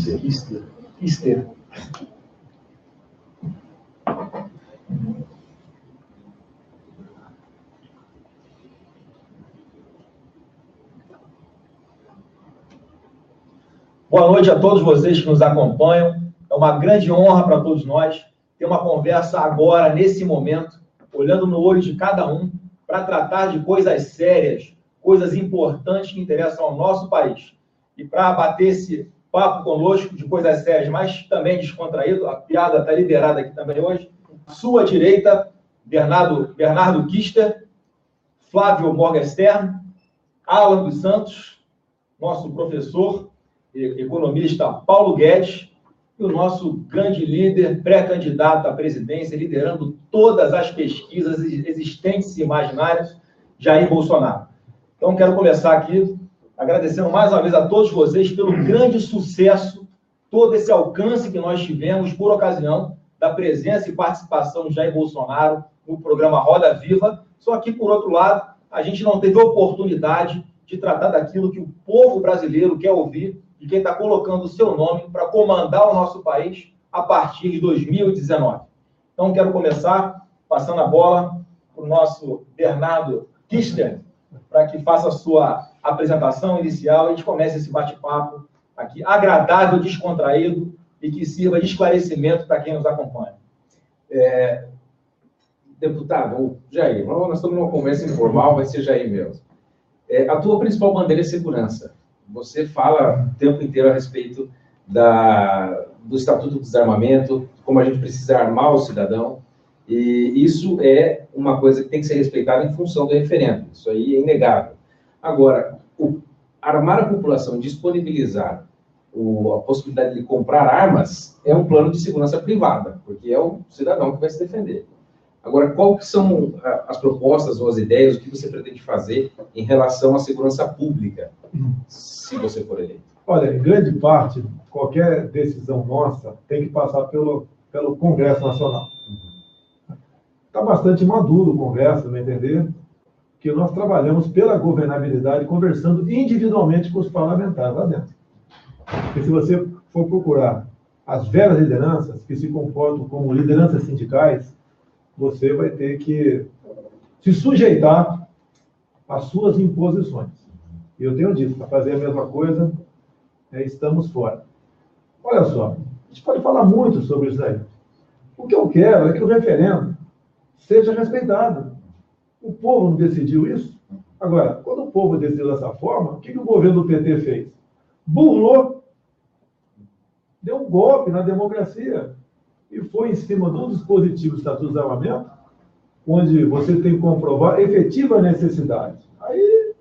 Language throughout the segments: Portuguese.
Kister. Boa noite a todos vocês que nos acompanham. É uma grande honra para todos nós ter uma conversa agora, nesse momento, olhando no olho de cada um, para tratar de coisas sérias, coisas importantes que interessam ao nosso país. E para bater esse papo conosco de coisas sérias, mas também descontraído, a piada está liberada aqui também hoje, sua direita, Bernardo Kister, Flávio Morgenstern, Alan dos Santos, nosso professor, economista Paulo Guedes, e o nosso grande líder, pré-candidato à presidência, liderando todas as pesquisas existentes e imaginárias, Jair Bolsonaro. Então, quero começar aqui agradecendo mais uma vez a todos vocês pelo grande sucesso, todo esse alcance que nós tivemos por ocasião da presença e participação de Jair Bolsonaro no programa Roda Viva. Só que, por outro lado, a gente não teve oportunidade de tratar daquilo que o povo brasileiro quer ouvir de quem está colocando o seu nome para comandar o nosso país a partir de 2019. Então, quero começar passando a bola para o nosso Bernardo Kister, para que faça a sua apresentação inicial e a gente comece esse bate-papo aqui, agradável, descontraído e que sirva de esclarecimento para quem nos acompanha. Deputado, Jair, nós estamos numa conversa informal, vai ser Jair mesmo. A tua principal bandeira é segurança. Você fala o tempo inteiro a respeito do Estatuto do Desarmamento, como a gente precisa armar o cidadão, e isso é uma coisa que tem que ser respeitada em função do referendo. Isso aí é inegável. Agora, armar a população, disponibilizar a possibilidade de comprar armas, é um plano de segurança privada, porque é o cidadão que vai se defender. Agora, quais são as propostas ou as ideias, o que você pretende fazer em relação à segurança pública, se você for eleito? Olha, em grande parte, qualquer decisão nossa tem que passar pelo Congresso Nacional. Está bastante maduro o Congresso, me entender, que nós trabalhamos pela governabilidade, conversando individualmente com os parlamentares lá dentro. Porque se você for procurar as velhas lideranças, que se comportam como lideranças sindicais, você vai ter que se sujeitar às suas imposições. E eu tenho dito, para fazer a mesma coisa, estamos fora. Olha só, a gente pode falar muito sobre isso aí. O que eu quero é que o referendo seja respeitado. O povo não decidiu isso? Agora, quando o povo decidiu dessa forma, o que o governo do PT fez? Burlou, deu um golpe na democracia e foi em cima do dispositivo do Estatuto do Desarmamento, onde você tem que comprovar efetiva necessidade. Aí,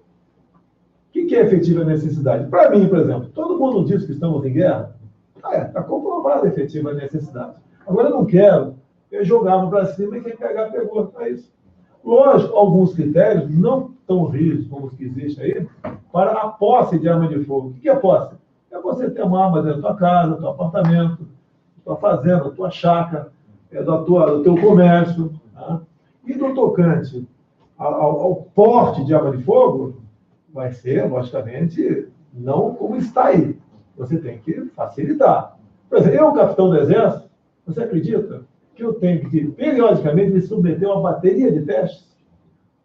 o que é efetiva necessidade? Para mim, por exemplo, todo mundo diz que estamos em guerra. Está comprovada a efetiva necessidade. Agora, eu não quero jogar para cima e quem pegar, pegou. É isso. Lógico, alguns critérios não tão rígidos como os que existem aí, para a posse de arma de fogo. O que é posse? É você ter uma arma dentro da tua casa, do teu apartamento, da tua fazenda, da tua chácara, do teu comércio. Tá? E no tocante ao porte de arma de fogo, vai ser, logicamente, não como está aí. Você tem que facilitar. Por exemplo, eu, capitão do Exército, você acredita que eu tenho que, periodicamente, me submeter a uma bateria de testes?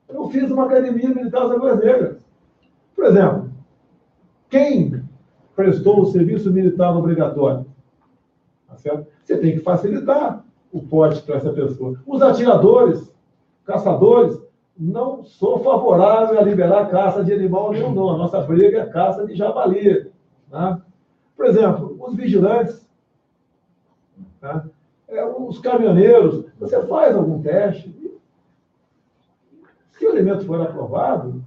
Eu fiz uma academia militar das Águas Negras. Por exemplo, quem prestou o serviço militar obrigatório? Tá certo? Você tem que facilitar o porte para essa pessoa. Os atiradores, caçadores, não sou favorável a liberar caça de animal nenhum, não. A nossa briga é caça de javali. Tá? Por exemplo, os vigilantes, tá? Os caminhoneiros, você faz algum teste. Se o elemento for aprovado,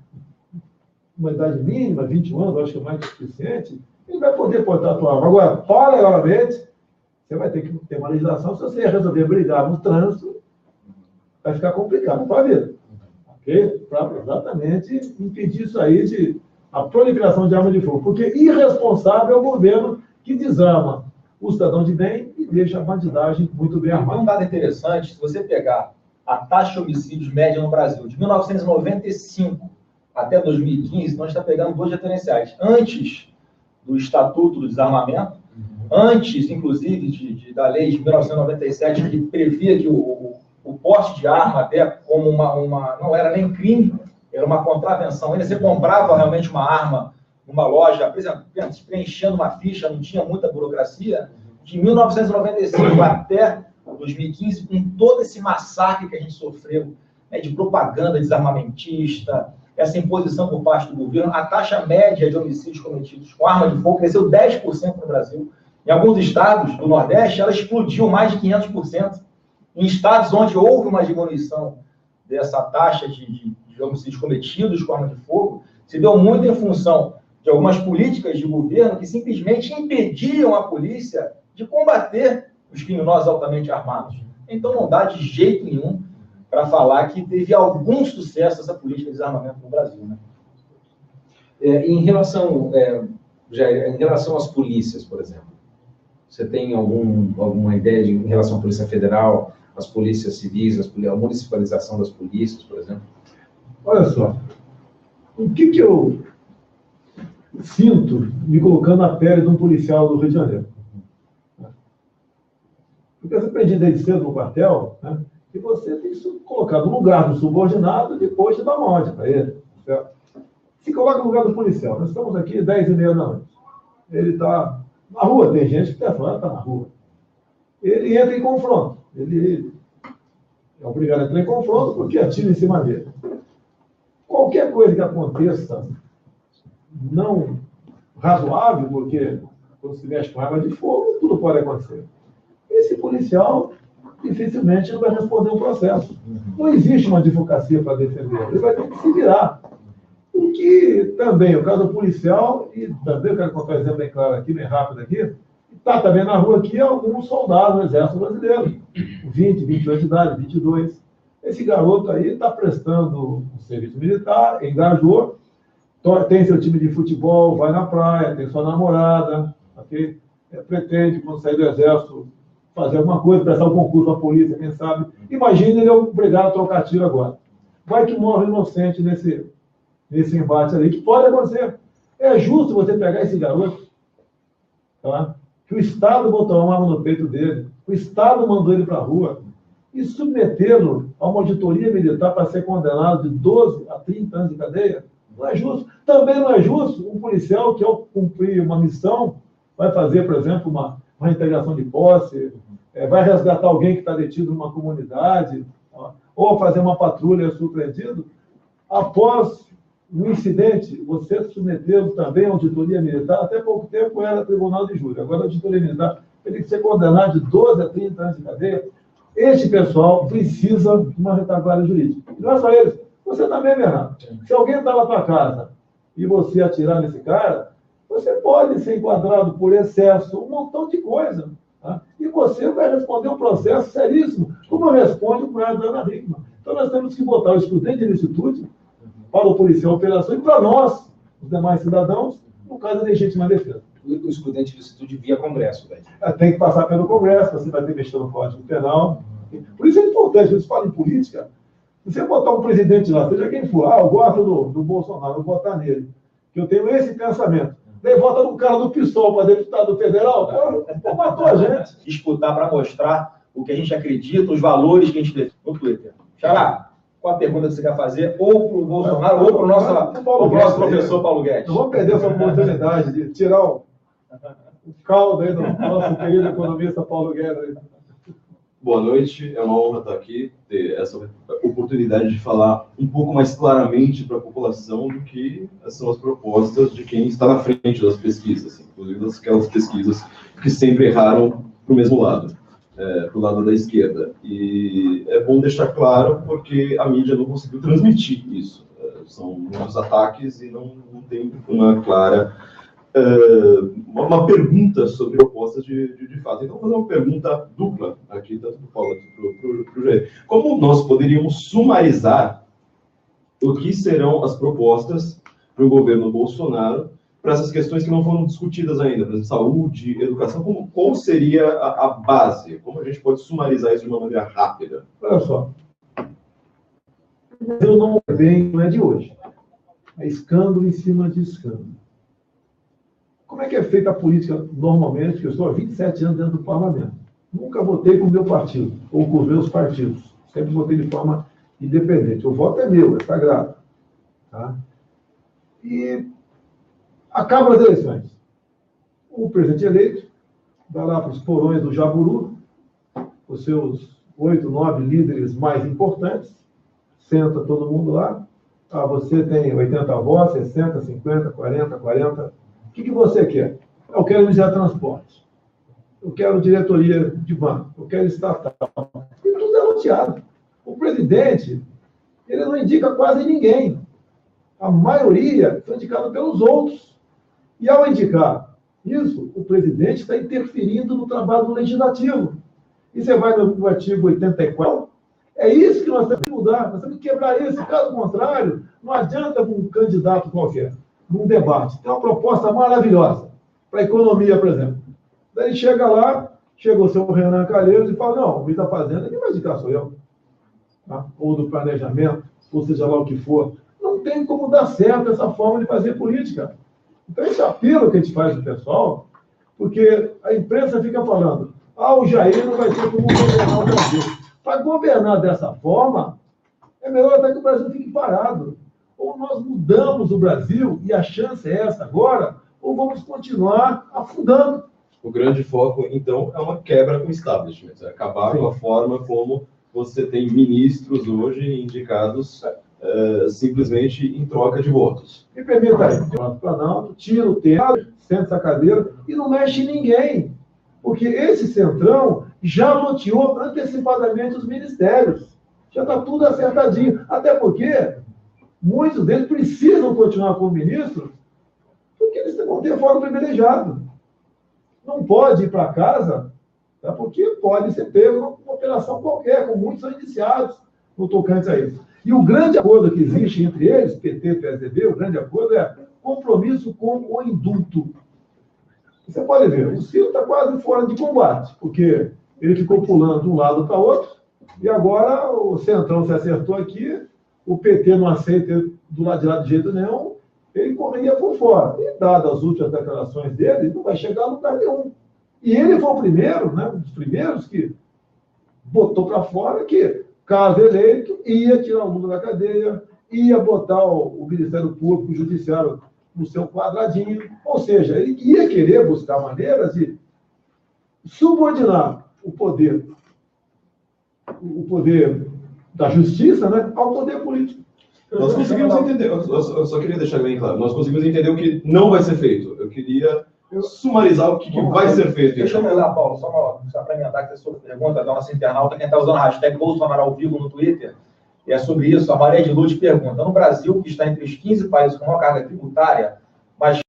uma idade mínima, 21 anos, acho que é mais que suficiente, ele vai poder portar a tua arma. Agora, paralelamente, você vai ter que ter uma legislação. Se você resolver brigar no trânsito, vai ficar complicado para a vida. Okay? Para exatamente impedir isso aí, a proliferação de arma de fogo. Porque irresponsável é o governo que desarma o cidadão de bem e deixa a bandidagem muito bem armada. Um dado interessante, se você pegar a taxa de homicídios média no Brasil, de 1995 até 2015, nós estamos pegando dois referenciais. Antes do Estatuto do Desarmamento, antes, inclusive, da lei de 1997, que previa que o porte de arma, até como não era nem crime, era uma contravenção. Ainda você comprava realmente uma arma numa loja, preenchendo uma ficha, não tinha muita burocracia. De 1995 até 2015, com todo esse massacre que a gente sofreu, né, de propaganda desarmamentista, essa imposição por parte do governo, a taxa média de homicídios cometidos com arma de fogo cresceu 10% no Brasil. Em alguns estados do Nordeste, ela explodiu mais de 500%. Em estados onde houve uma diminuição dessa taxa de homicídios cometidos com arma de fogo, se deu muito em função de algumas políticas de governo que simplesmente impediam a polícia de combater os criminosos altamente armados. Então, não dá de jeito nenhum para falar que teve algum sucesso essa política de desarmamento no Brasil, né? Em relação às polícias, por exemplo, você tem alguma ideia em relação à Polícia Federal, às polícias civis, a municipalização das polícias, por exemplo? Olha só, o que eu sinto me colocando na pele de um policial do Rio de Janeiro? Porque você aprendi desde cedo no quartel, né, que você tem que se colocar no lugar do subordinado e depois te dar uma ordem para ele. Certo? Se coloca no lugar do policial. Nós estamos aqui 10h30 da noite. Ele está na rua, tem gente que está na rua. Ele entra em confronto. Ele é obrigado a entrar em confronto porque atira em cima dele. Qualquer coisa que aconteça não razoável, porque quando se mexe com arma de fogo, tudo pode acontecer. Esse policial dificilmente não vai responder um processo. Não existe uma advocacia para defender. Ele vai ter que se virar. O que também, o caso do policial, e também eu quero contar um exemplo bem claro aqui, bem rápido aqui, está também na rua aqui algum soldado do Exército Brasileiro, 20, 20 anos de idade, 22. Esse garoto aí está prestando um serviço militar, engajou, tem seu time de futebol, vai na praia, tem sua namorada, okay? Pretende, quando sair do Exército, fazer alguma coisa, prestar um concurso à polícia, quem sabe. Imagina ele é obrigado a trocar tiro agora. Vai que morre inocente nesse embate ali, que pode acontecer. É justo você pegar esse garoto, tá? Que o Estado botou uma arma no peito dele, o Estado mandou ele para a rua, e submetê-lo a uma auditoria militar para ser condenado de 12 a 30 anos de cadeia, não é justo. Também não é justo um policial que, ao cumprir uma missão, vai fazer, por exemplo, uma reintegração de posse, vai resgatar alguém que está detido numa comunidade, ou fazer uma patrulha surpreendido, após um incidente, você submetê-lo também à auditoria militar. Até pouco tempo era tribunal de júri, agora a auditoria militar tem que ser condenado de 12 a 30 anos de cadeia. Este pessoal precisa de uma retaguarda jurídica. E não é só eles, você também, Bernardo. Se alguém está na tua casa e você atirar nesse cara, você pode ser enquadrado por excesso, um montão de coisa. Tá? E você vai responder um processo seríssimo, como responde o cunhado da Ana Hickman. Então nós temos que botar o excludente de ilicitude para o policial operação e para nós, os demais cidadãos, no caso da legítima defesa. O excludente de ilicitude via Congresso, velho. Tem que passar pelo Congresso, você vai ter que mexer no Código Penal. Por isso é importante, eles falam em política. Se você botar um presidente lá, seja quem for, eu gosto do Bolsonaro, vou votar nele, que eu tenho esse pensamento. Daí vota no cara do PSOL para deputado federal, matou a gente. Disputar para mostrar o que a gente acredita, os valores que a gente defende no Twitter. Xará, qual a pergunta que você quer fazer? Ou para o Bolsonaro, ou para o nosso professor Paulo Guedes. Não vamos perder essa oportunidade de tirar o caldo aí do nosso querido economista Paulo Guedes. Boa noite, é uma honra estar aqui, ter essa oportunidade de falar um pouco mais claramente para a população do que são as propostas de quem está na frente das pesquisas, inclusive aquelas pesquisas que sempre erraram para o mesmo lado, para o lado da esquerda. E é bom deixar claro porque a mídia não conseguiu transmitir isso. São muitos ataques e não tem uma clara... uma pergunta sobre propostas de fato. Então, vou fazer uma pergunta dupla aqui, tanto para o Paulo quanto para o Jair. Como nós poderíamos sumarizar o que serão as propostas para o governo Bolsonaro para essas questões que não foram discutidas ainda, por exemplo, saúde, educação, qual seria a base? Como a gente pode sumarizar isso de uma maneira rápida? Olha só, eu não é de hoje. É escândalo em cima de escândalo. Como é que é feita a política normalmente? Que eu estou há 27 anos dentro do parlamento. Nunca votei com o meu partido, ou com os meus partidos. Sempre votei de forma independente. O voto é meu, é sagrado. Tá? E acabam as eleições. O presidente eleito vai lá para os porões do Jaburu, os seus 8, 9 líderes mais importantes, senta todo mundo lá. Ah, você tem 80 votos, 60, 50, 40, 40. O que você quer? Eu quero Ministério do Transporte. Eu quero diretoria de banco. Eu quero estatal. E tudo é loteado. O presidente, ele não indica quase ninguém. A maioria foi indicada pelos outros. E ao indicar isso, o presidente está interferindo no trabalho do legislativo. E você vai no artigo 84, é isso que nós temos que mudar, nós temos que quebrar isso. Caso contrário, não adianta um candidato qualquer, num debate. Tem uma proposta maravilhosa para a economia, por exemplo. Daí chega lá, chega o seu Renan Calheiros e fala, não, o que está fazendo, quem vai indicar sou eu. Tá? Ou do planejamento, ou seja lá o que for. Não tem como dar certo essa forma de fazer política. Então, esse apelo que a gente faz do pessoal, porque a imprensa fica falando, o Jair não vai ter como governar o Brasil. Para governar dessa forma, é melhor até que o Brasil fique parado. Ou nós mudamos o Brasil, e a chance é essa agora, ou vamos continuar afundando. O grande foco, então, é uma quebra com o establishment, é acabar Sim. com a forma como você tem ministros hoje indicados simplesmente em troca de votos. Me permita aí, Planalto, tira o tempo, senta essa cadeira e não mexe em ninguém. Porque esse centrão já loteou antecipadamente os ministérios. Já está tudo acertadinho. Até porque muitos deles precisam continuar como ministros porque eles vão ter fórum privilegiado. Não pode ir para casa, tá? Porque pode ser pego numa operação qualquer, como muitos são indiciados no tocante a isso. E o grande acordo que existe entre eles, PT e PSDB, o grande acordo é compromisso com o indulto. Você pode ver, o Ciro está quase fora de combate, porque ele ficou pulando de um lado para outro, e agora o Centrão se acertou aqui, o PT não aceita do lado de lá de jeito nenhum, ele correria por fora. E, dadas as últimas declarações dele, não vai chegar a lugar nenhum. E ele foi o primeiro, né, um dos primeiros que botou para fora que, caso eleito, ia tirar o Lula da cadeia, ia botar o Ministério Público, o Judiciário no seu quadradinho, ou seja, ele ia querer buscar maneiras de subordinar o poder da justiça, né, ao poder político. Nós conseguimos entender, eu só queria deixar bem claro, nós conseguimos entender o que não vai ser feito. Eu queria sumarizar o que vai ser feito. Deixa eu mudar, Paulo, só para emendar que a sua pergunta da nossa internauta, quem está usando a hashtag Bolsonaro ao vivo no Twitter, e é sobre isso. A Maria de Luz pergunta, no Brasil, que está entre os 15 países com maior carga tributária, mas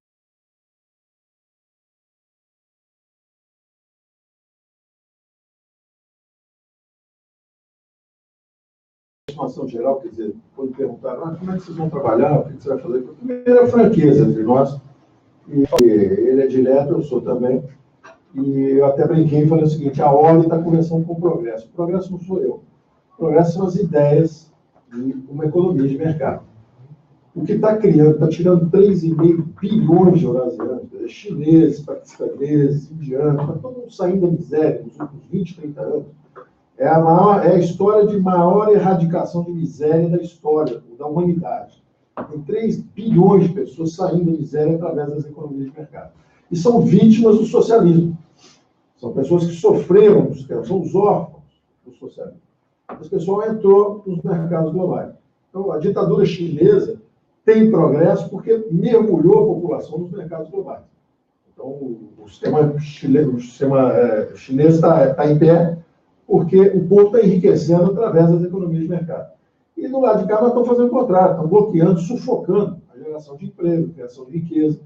informação geral, quer dizer, quando perguntaram, como é que vocês vão trabalhar, o que você vai fazer? Primeiro é a franqueza entre nós, e ele é direto, eu sou também, e eu até brinquei e falei o seguinte, a ordem está começando com o progresso. O progresso não sou eu. O progresso são as ideias de uma economia de mercado. O que está criando, está tirando 3,5 bilhões de eurasianos, chineses, paquistaneses, indianos, está todo mundo saindo da miséria nos últimos 20, 30 anos. É a história de maior erradicação de miséria da história, da humanidade. Tem 3 bilhões de pessoas saindo da miséria através das economias de mercado. E são vítimas do socialismo. São pessoas que sofreram no sistema, são os órfãos do socialismo. Esse pessoal entrou nos mercados globais. Então, a ditadura chinesa tem progresso porque mergulhou a população nos mercados globais. Então, o sistema chinês está em pé porque o povo está enriquecendo através das economias de mercado. E do lado de cá nós estamos fazendo o contrário, estamos bloqueando, sufocando a geração de emprego, criação de riqueza.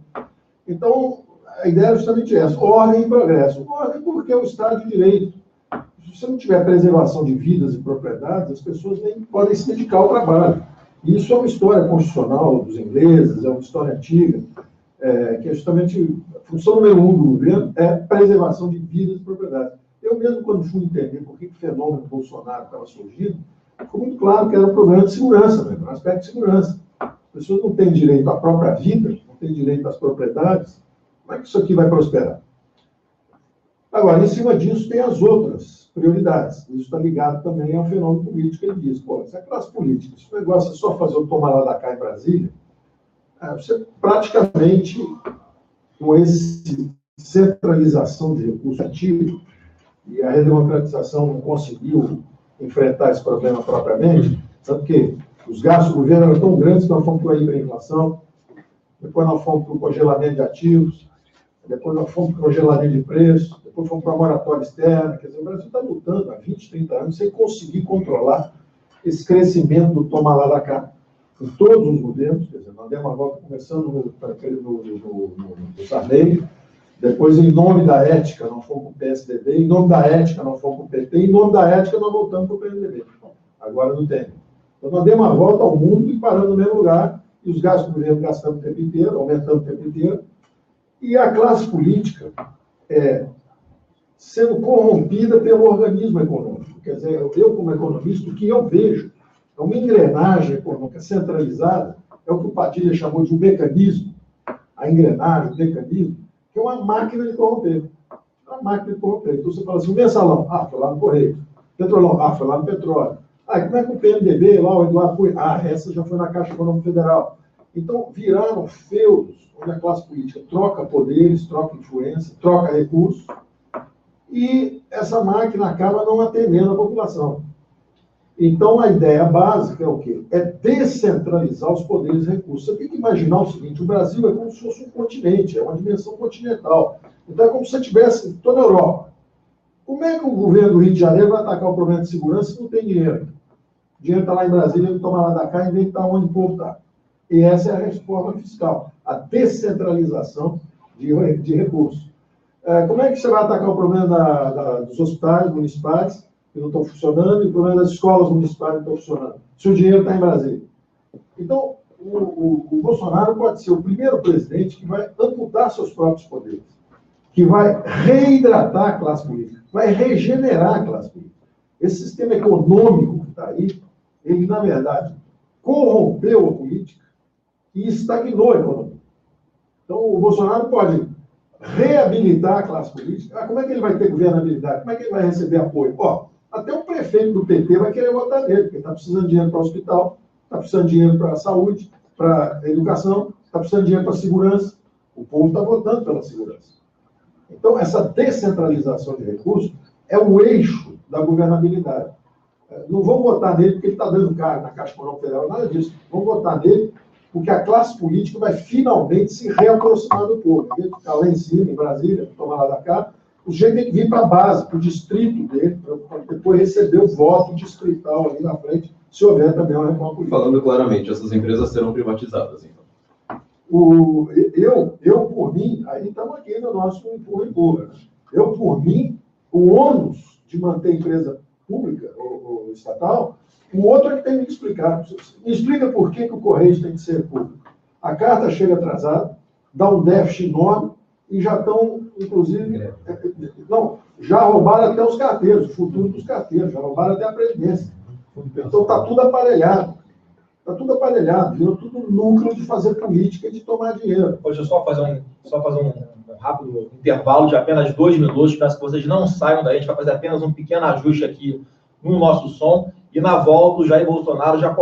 Então, a ideia é justamente essa, ordem e progresso. Ordem porque é o Estado de Direito. Se você não tiver preservação de vidas e propriedades, as pessoas nem podem se dedicar ao trabalho. E isso é uma história constitucional dos ingleses, é uma história antiga, que é justamente a função número 1 do governo é preservação de vidas e propriedades. Eu mesmo, quando fui entender por que o fenômeno Bolsonaro estava surgindo, ficou muito claro que era um problema de segurança, né? Um aspecto de segurança. As pessoas não têm direito à própria vida, não têm direito às propriedades, Como é que isso aqui vai prosperar? Agora, em cima disso, tem as outras prioridades. Isso está ligado também ao fenômeno político. Ele diz, pô, essa classe política, esse negócio é só fazer o tomar lá da cá em Brasília, você praticamente, com essa centralização de recursos ativos, e a redemocratização não conseguiu enfrentar esse problema propriamente, sabe que os gastos do governo eram tão grandes que nós fomos para a hiperinflação, depois nós fomos para o congelamento de ativos, depois nós fomos para o congelamento de preços, depois fomos para a moratória externa. Quer dizer, o Brasil está lutando há 20, 30 anos sem conseguir controlar esse crescimento do toma lá da cá, em todos os governos. Quer dizer, nós demos uma volta começando no Sarney, depois, em nome da ética, nós fomos para o PSDB, em nome da ética, nós fomos para o PT, em nome da ética, nós voltamos para o PSDB. Agora não tem. Então, nós demos uma volta ao mundo e paramos no mesmo lugar, e os gastos do governo gastando o tempo inteiro, aumentando o tempo inteiro, e a classe política sendo corrompida pelo organismo econômico. Quer dizer, eu, como economista, o que eu vejo é uma engrenagem econômica centralizada, é o que o Padilha chamou de um mecanismo, a engrenagem, o mecanismo, que é uma máquina de corromper. Uma máquina de corromper. Então você fala assim, o mensalão, foi lá no Correio. Petrolão, foi lá no petróleo. Como é que o PMDB, lá o Eduardo foi? Essa já foi na Caixa Econômica Federal. Então, viraram feudos, onde a classe política troca poderes, troca influência, troca recursos, e essa máquina acaba não atendendo a população. Então, a ideia básica é o quê? É descentralizar os poderes e recursos. Você tem que imaginar o seguinte, o Brasil é como se fosse um continente, é uma dimensão continental. Então, é como se você estivesse toda a Europa. Como é que o governo do Rio de Janeiro vai atacar o problema de segurança se não tem dinheiro? O dinheiro está lá em Brasília, ele toma lá da cá, em vez de estar onde o povo está. E essa é a reforma fiscal, a descentralização de recursos. Como é que você vai atacar o problema dos hospitais municipais, que não estão funcionando, e o problema das escolas municipais que não estão funcionando, se o dinheiro está em Brasília? Então, o Bolsonaro pode ser o primeiro presidente que vai amputar seus próprios poderes, que vai reidratar a classe política, vai regenerar a classe política. Esse sistema econômico que está aí, ele, na verdade, corrompeu a política e estagnou a economia. Então, o Bolsonaro pode reabilitar a classe política. Como é que ele vai ter governabilidade? Como é que ele vai receber apoio? Até o prefeito do PT vai querer votar nele, porque está precisando de dinheiro para o hospital, está precisando de dinheiro para a saúde, para a educação, está precisando de dinheiro para a segurança. O povo está votando pela segurança. Então, essa descentralização de recursos é o eixo da governabilidade. Não vão votar nele porque ele está dando cargo na Caixa Econômica Federal, nada disso. Vão votar nele porque a classe política vai finalmente se reaproximar do povo. Em vez de ficar lá em cima, em Brasília, tomar lá da cá, o jeito tem que vir para a base, para o distrito dele, para depois receber o voto distrital ali na frente, se houver também uma reforma política. Falando claramente, essas empresas serão privatizadas, então. Eu, por mim, aí estamos aqui no nosso empurra. Eu, por mim, o ônus de manter a empresa pública ou estatal, o outro é que tem que explicar. Me explica por que o Correio tem que ser público. A carta chega atrasada, dá um déficit enorme e já estão, inclusive... já roubaram até os carteiros, o futuro dos carteiros, já roubaram até a previdência. Então está tudo aparelhado. Está tudo aparelhado, virou tudo núcleo de fazer política e de tomar dinheiro. Deixa eu só fazer um rápido intervalo de apenas 2 minutos, peço que vocês não saiam daí, a gente vai fazer apenas um pequeno ajuste aqui no nosso som, e na volta o Jair Bolsonaro já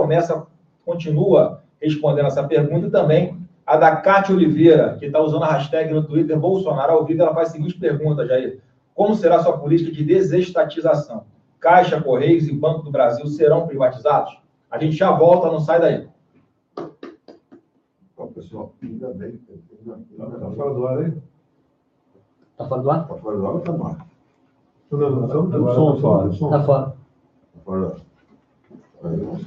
continua respondendo essa pergunta, e também a da Cátia Oliveira, que está usando a hashtag no Twitter, Bolsonaro ao vivo, ela faz a seguinte pergunta, Jair: como será sua política de desestatização? Caixa, Correios e Banco do Brasil serão privatizados? A gente já volta, não sai daí. Pessoal, ainda bem. Está fora do ar aí? Está fora do ar? Está fora do ar ou está no ar? Não, som fora. Está fora. Está fora do ar.